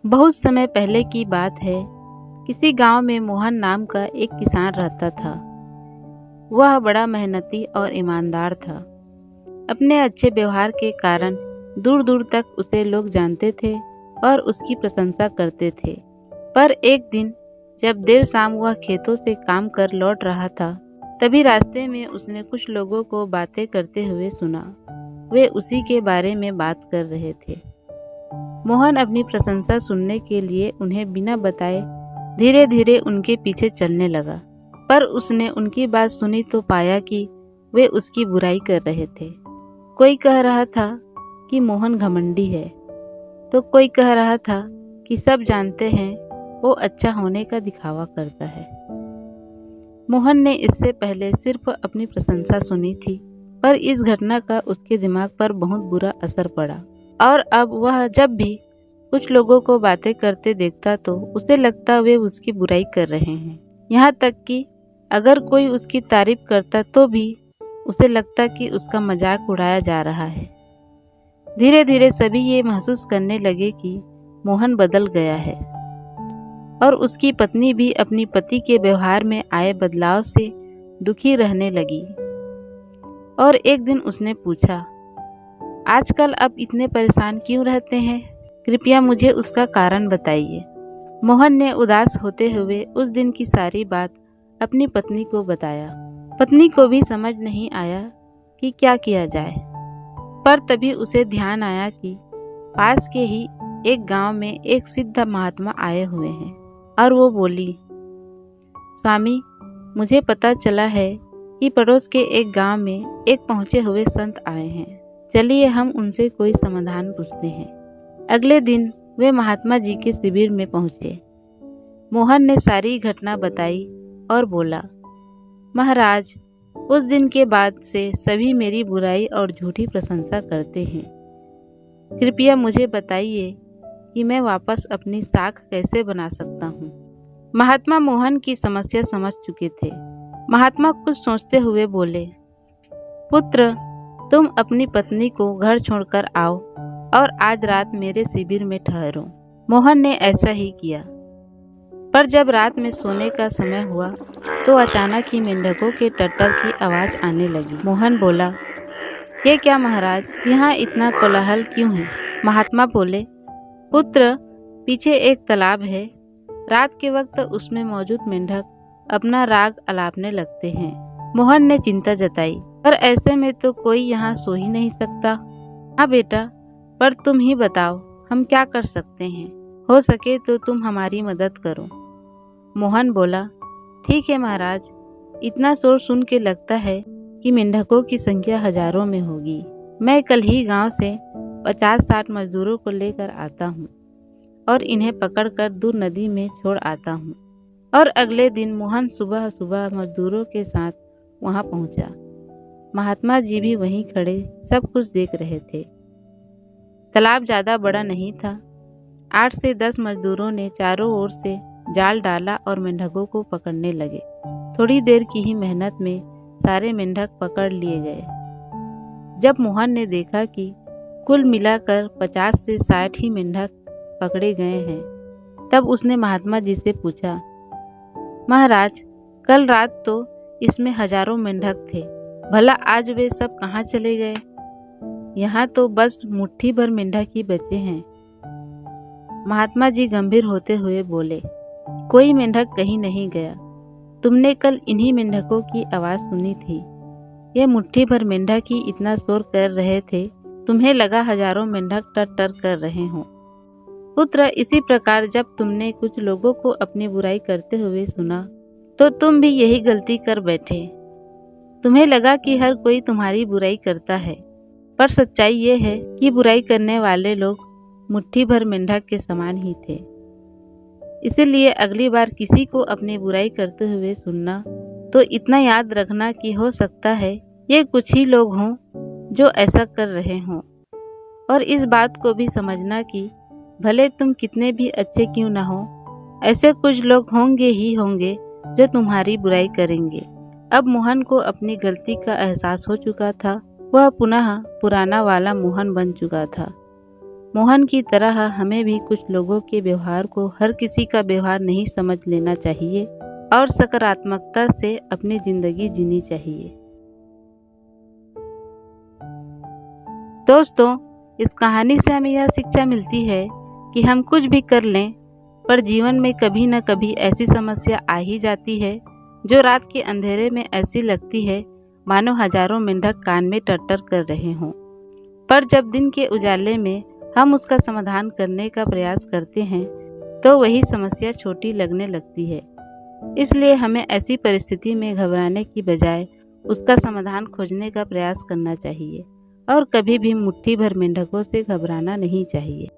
बहुत समय पहले की बात है। किसी गांव में मोहन नाम का एक किसान रहता था। वह बड़ा मेहनती और ईमानदार था। अपने अच्छे व्यवहार के कारण दूर दूर तक उसे लोग जानते थे और उसकी प्रशंसा करते थे। पर एक दिन जब देर शाम वह खेतों से काम कर लौट रहा था, तभी रास्ते में उसने कुछ लोगों को बातें करते हुए सुना। वे उसी के बारे में बात कर रहे थे। मोहन अपनी प्रशंसा सुनने के लिए उन्हें बिना बताए धीरे धीरे उनके पीछे चलने लगा। पर उसने उनकी बात सुनी तो पाया कि वे उसकी बुराई कर रहे थे। कोई कह रहा था कि मोहन घमंडी है, तो कोई कह रहा था कि सब जानते हैं वो अच्छा होने का दिखावा करता है। मोहन ने इससे पहले सिर्फ अपनी प्रशंसा सुनी थी, पर इस घटना का उसके दिमाग पर बहुत बुरा असर पड़ा और अब वह जब भी कुछ लोगों को बातें करते देखता तो उसे लगता वे उसकी बुराई कर रहे हैं। यहाँ तक कि अगर कोई उसकी तारीफ करता तो भी उसे लगता कि उसका मजाक उड़ाया जा रहा है। धीरे धीरे सभी ये महसूस करने लगे कि मोहन बदल गया है और उसकी पत्नी भी अपनी पति के व्यवहार में आए बदलाव से दुखी रहने लगी। और एक दिन उसने पूछा, आजकल आप इतने परेशान क्यों रहते हैं? कृपया मुझे उसका कारण बताइए। मोहन ने उदास होते हुए उस दिन की सारी बात अपनी पत्नी को बताया। पत्नी को भी समझ नहीं आया कि क्या किया जाए, पर तभी उसे ध्यान आया कि पास के ही एक गांव में एक सिद्ध महात्मा आए हुए हैं और वो बोली, स्वामी, मुझे पता चला है कि पड़ोस के एक गांव में एक पहुंचे हुए संत आए हैं। चलिए हम उनसे कोई समाधान पूछते हैं। अगले दिन वे महात्मा जी के शिविर में पहुंचे। मोहन ने सारी घटना बताई और बोला, महाराज, उस दिन के बाद से सभी मेरी बुराई और झूठी प्रशंसा करते हैं। कृपया मुझे बताइए कि मैं वापस अपनी साख कैसे बना सकता हूँ। महात्मा मोहन की समस्या समझ चुके थे। महात्मा कुछ सोचते हुए बोले, पुत्र, तुम अपनी पत्नी को घर छोड़कर आओ और आज रात मेरे शिविर में ठहरो। मोहन ने ऐसा ही किया। पर जब रात में सोने का समय हुआ तो अचानक ही मेंढकों के टट्टर की आवाज आने लगी। मोहन बोला, ये क्या महाराज, यहाँ इतना कोलाहल क्यों है? महात्मा बोले, पुत्र, पीछे एक तालाब है। रात के वक्त उसमें मौजूद मेंढक अपना राग अलापने लगते हैं। मोहन ने चिंता जताई, पर ऐसे में तो कोई यहाँ सो ही नहीं सकता। हाँ बेटा, पर तुम ही बताओ हम क्या कर सकते हैं? हो सके तो तुम हमारी मदद करो। मोहन बोला, ठीक है महाराज, इतना शोर सुन के लगता है कि मेंढकों की संख्या हजारों में होगी। मैं कल ही गांव से 50-60 मजदूरों को लेकर आता हूँ और इन्हें पकड़कर दूर नदी में छोड़ आता हूँ। और अगले दिन मोहन सुबह सुबह मजदूरों के साथ वहां पहुंचा। महात्मा जी भी वहीं खड़े सब कुछ देख रहे थे। तालाब ज्यादा बड़ा नहीं था। 8 से 10 मजदूरों ने चारों ओर से जाल डाला और मेंढकों को पकड़ने लगे। थोड़ी देर की ही मेहनत में सारे मेंढक पकड़ लिए गए। जब मोहन ने देखा कि कुल मिलाकर 50 से 60 ही मेंढक पकड़े गए हैं, तब उसने महात्मा जी से पूछा, महाराज, कल रात तो इसमें हजारों मेंढक थे, भला आज वे सब कहाँ चले गए? यहाँ तो बस मुट्ठी भर मेंढक ही बचे हैं। महात्मा जी गंभीर होते हुए बोले, कोई मेंढक कहीं नहीं गया। तुमने कल इन्हीं मेंढकों की आवाज सुनी थी। ये मुट्ठी भर मेंढक ही इतना शोर कर रहे थे, तुम्हें लगा हजारों मेंढक टर टर कर रहे हों। पुत्र, इसी प्रकार जब तुमने कुछ लोगों को अपनी बुराई करते हुए सुना तो तुम भी यही गलती कर बैठे। तुम्हें लगा कि हर कोई तुम्हारी बुराई करता है, पर सच्चाई ये है कि बुराई करने वाले लोग मुट्ठी भर मेंढक के समान ही थे। इसीलिए अगली बार किसी को अपनी बुराई करते हुए सुनना तो इतना याद रखना कि हो सकता है ये कुछ ही लोग हों जो ऐसा कर रहे हों। और इस बात को भी समझना कि भले तुम कितने भी अच्छे क्यों ना हो, ऐसे कुछ लोग होंगे ही होंगे जो तुम्हारी बुराई करेंगे। अब मोहन को अपनी गलती का एहसास हो चुका था। वह पुनः पुराना वाला मोहन बन चुका था। मोहन की तरह हमें भी कुछ लोगों के व्यवहार को हर किसी का व्यवहार नहीं समझ लेना चाहिए और सकारात्मकता से अपनी जिंदगी जीनी चाहिए। दोस्तों, इस कहानी से हमें यह शिक्षा मिलती है कि हम कुछ भी कर लें, पर जीवन में कभी न कभी ऐसी समस्या आ ही जाती है जो रात के अंधेरे में ऐसी लगती है मानो हजारों मेंढक कान में टर्टर कर रहे हों। पर जब दिन के उजाले में हम उसका समाधान करने का प्रयास करते हैं तो वही समस्या छोटी लगने लगती है। इसलिए हमें ऐसी परिस्थिति में घबराने की बजाय उसका समाधान खोजने का प्रयास करना चाहिए और कभी भी मुट्ठी भर मेंढकों से घबराना नहीं चाहिए।